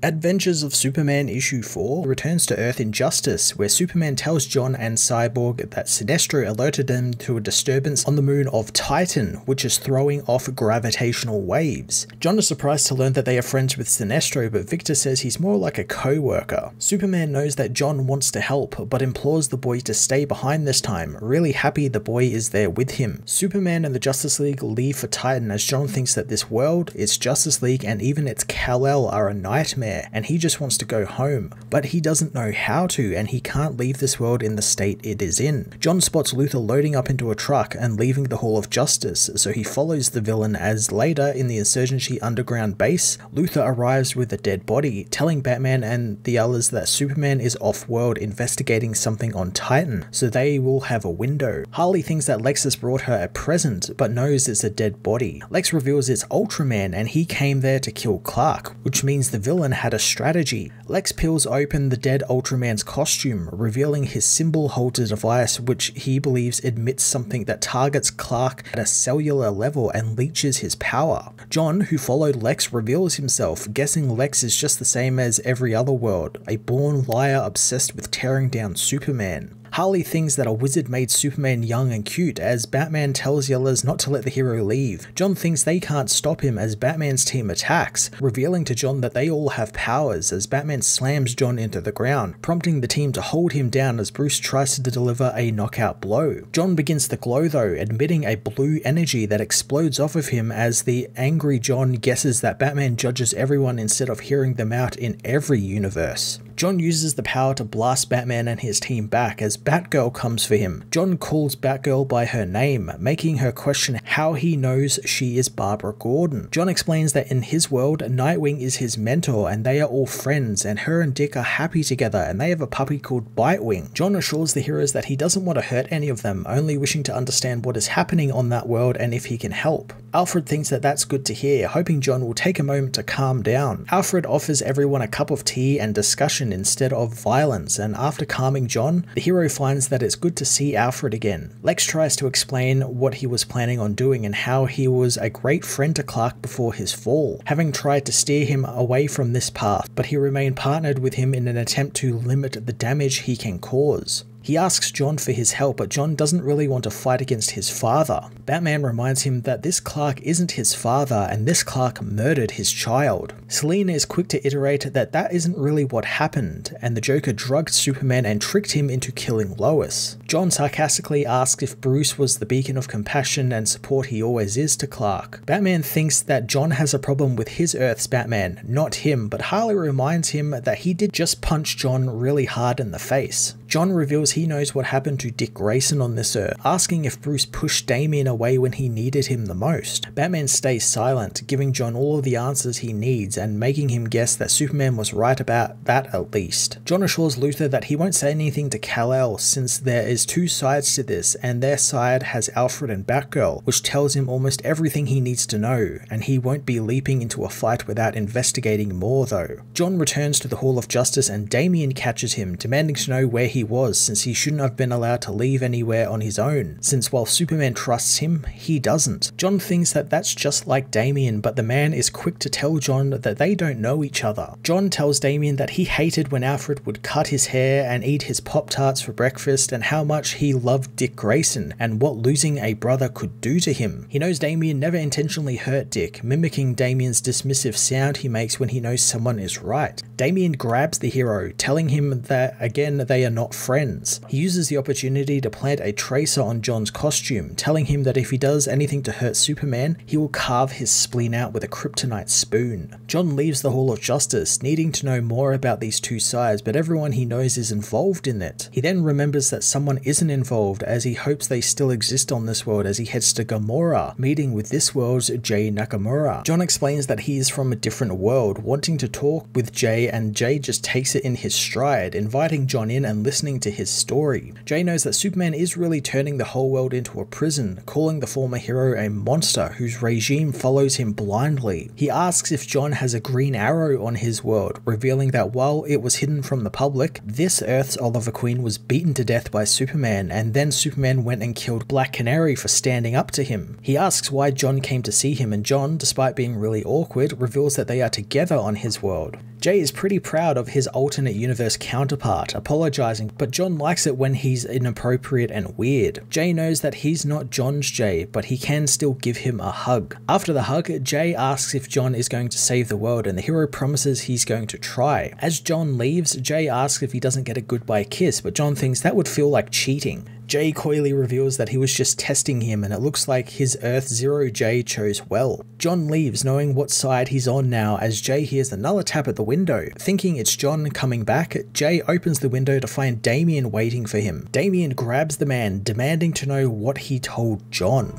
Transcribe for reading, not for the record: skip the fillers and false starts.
Adventures of Superman issue 4 returns to Earth Injustice, where Superman tells John and Cyborg that Sinestro alerted them to a disturbance on the moon of Titan, which is throwing off gravitational waves. John is surprised to learn that they are friends with Sinestro, but Victor says he's more like a co-worker. Superman knows that John wants to help, but implores the boy to stay behind this time, really happy the boy is there with him. Superman and the Justice League leave for Titan as John thinks that this world, its Justice League, and even its Kal-El are a nightmare, and he just wants to go home, but he doesn't know how to, and he can't leave this world in the state it is in. John spots Luthor loading up into a truck and leaving the Hall of Justice, so he follows the villain as later in the Insurgency underground base, Luthor arrives with a dead body, telling Batman and the others that Superman is off-world investigating something on Titan, so they will have a window. Harley thinks that Lex has brought her a present, but knows it's a dead body. Lex reveals it's Ultraman, and he came there to kill Clark, which means the villain had a strategy. Lex peels open the dead Ultraman's costume, revealing his symbol holder device, which he believes emits something that targets Clark at a cellular level and leeches his power. John, who followed Lex, reveals himself, guessing Lex is just the same as every other world, a born liar obsessed with tearing down Superman. Harley thinks that a wizard made Superman young and cute, as Batman tells the others not to let the hero leave. John thinks they can't stop him as Batman's team attacks, revealing to John that they all have powers as Batman slams John into the ground, prompting the team to hold him down as Bruce tries to deliver a knockout blow. John begins to glow though, emitting a blue energy that explodes off of him as the angry John guesses that Batman judges everyone instead of hearing them out in every universe. John uses the power to blast Batman and his team back as Batgirl comes for him. John calls Batgirl by her name, making her question how he knows she is Barbara Gordon. John explains that in his world, Nightwing is his mentor and they are all friends, and her and Dick are happy together and they have a puppy called Bitewing. John assures the heroes that he doesn't want to hurt any of them, only wishing to understand what is happening on that world and if he can help. Alfred thinks that that's good to hear, hoping John will take a moment to calm down. Alfred offers everyone a cup of tea and discussion instead of violence, and after calming John, the hero finds that it's good to see Alfred again. Lex tries to explain what he was planning on doing and how he was a great friend to Clark before his fall, having tried to steer him away from this path, but he remained partnered with him in an attempt to limit the damage he can cause. He asks John for his help, but John doesn't really want to fight against his father. Batman reminds him that this Clark isn't his father and this Clark murdered his child. Selina is quick to iterate that that isn't really what happened, and the Joker drugged Superman and tricked him into killing Lois. John sarcastically asks if Bruce was the beacon of compassion and support he always is to Clark. Batman thinks that John has a problem with his Earth's Batman, not him, but Harley reminds him that he did just punch John really hard in the face. John reveals he knows what happened to Dick Grayson on this Earth, asking if Bruce pushed Damian away when he needed him the most. Batman stays silent, giving John all of the answers he needs and making him guess that Superman was right about that at least. John assures Luthor that he won't say anything to Kal-El since there is two sides to this, and their side has Alfred and Batgirl, which tells him almost everything he needs to know, and he won't be leaping into a fight without investigating more though. John returns to the Hall of Justice and Damian catches him, demanding to know where he was since he shouldn't have been allowed to leave anywhere on his own, since while Superman trusts him, he doesn't. John thinks that that's just like Damian, but the man is quick to tell John that they don't know each other. John tells Damian that he hated when Alfred would cut his hair and eat his Pop-Tarts for breakfast, and how much he loved Dick Grayson and what losing a brother could do to him. He knows Damian never intentionally hurt Dick, mimicking Damian's dismissive sound he makes when he knows someone is right. Damian grabs the hero, telling him that again they are not friends. He uses the opportunity to plant a tracer on John's costume, telling him that if he does anything to hurt Superman, he will carve his spleen out with a kryptonite spoon. John leaves the Hall of Justice, needing to know more about these two sides, but everyone he knows is involved in it. He then remembers that someone isn't involved, as he hopes they still exist on this world as he heads to Gamora, meeting with this world's Jay Nakamura. John explains that he is from a different world, wanting to talk with Jay, and Jay just takes it in his stride, inviting John in and listening to his story. Jay knows that Superman is really turning the whole world into a prison, calling the former hero a monster whose regime follows him blindly. He asks if John has a green arrow on his world, revealing that while it was hidden from the public, this Earth's Oliver Queen was beaten to death by Superman, and then Superman went and killed Black Canary for standing up to him. He asks why John came to see him, and John, despite being really awkward, reveals that they are together on his world. Jay is pretty proud of his alternate universe counterpart, apologizing, but John likes it when he's inappropriate and weird. Jay knows that he's not John's Jay, but he can still give him a hug. After the hug, Jay asks if John is going to save the world, and the hero promises he's going to try. As John leaves, Jay asks if he doesn't get a goodbye kiss, but John thinks that would feel like cheating. Jay coyly reveals that he was just testing him, and it looks like his Earth Zero J chose well. John leaves knowing what side he's on now as Jay hears another tap at the window. Thinking it's John coming back, Jay opens the window to find Damien waiting for him. Damien grabs the man, demanding to know what he told John.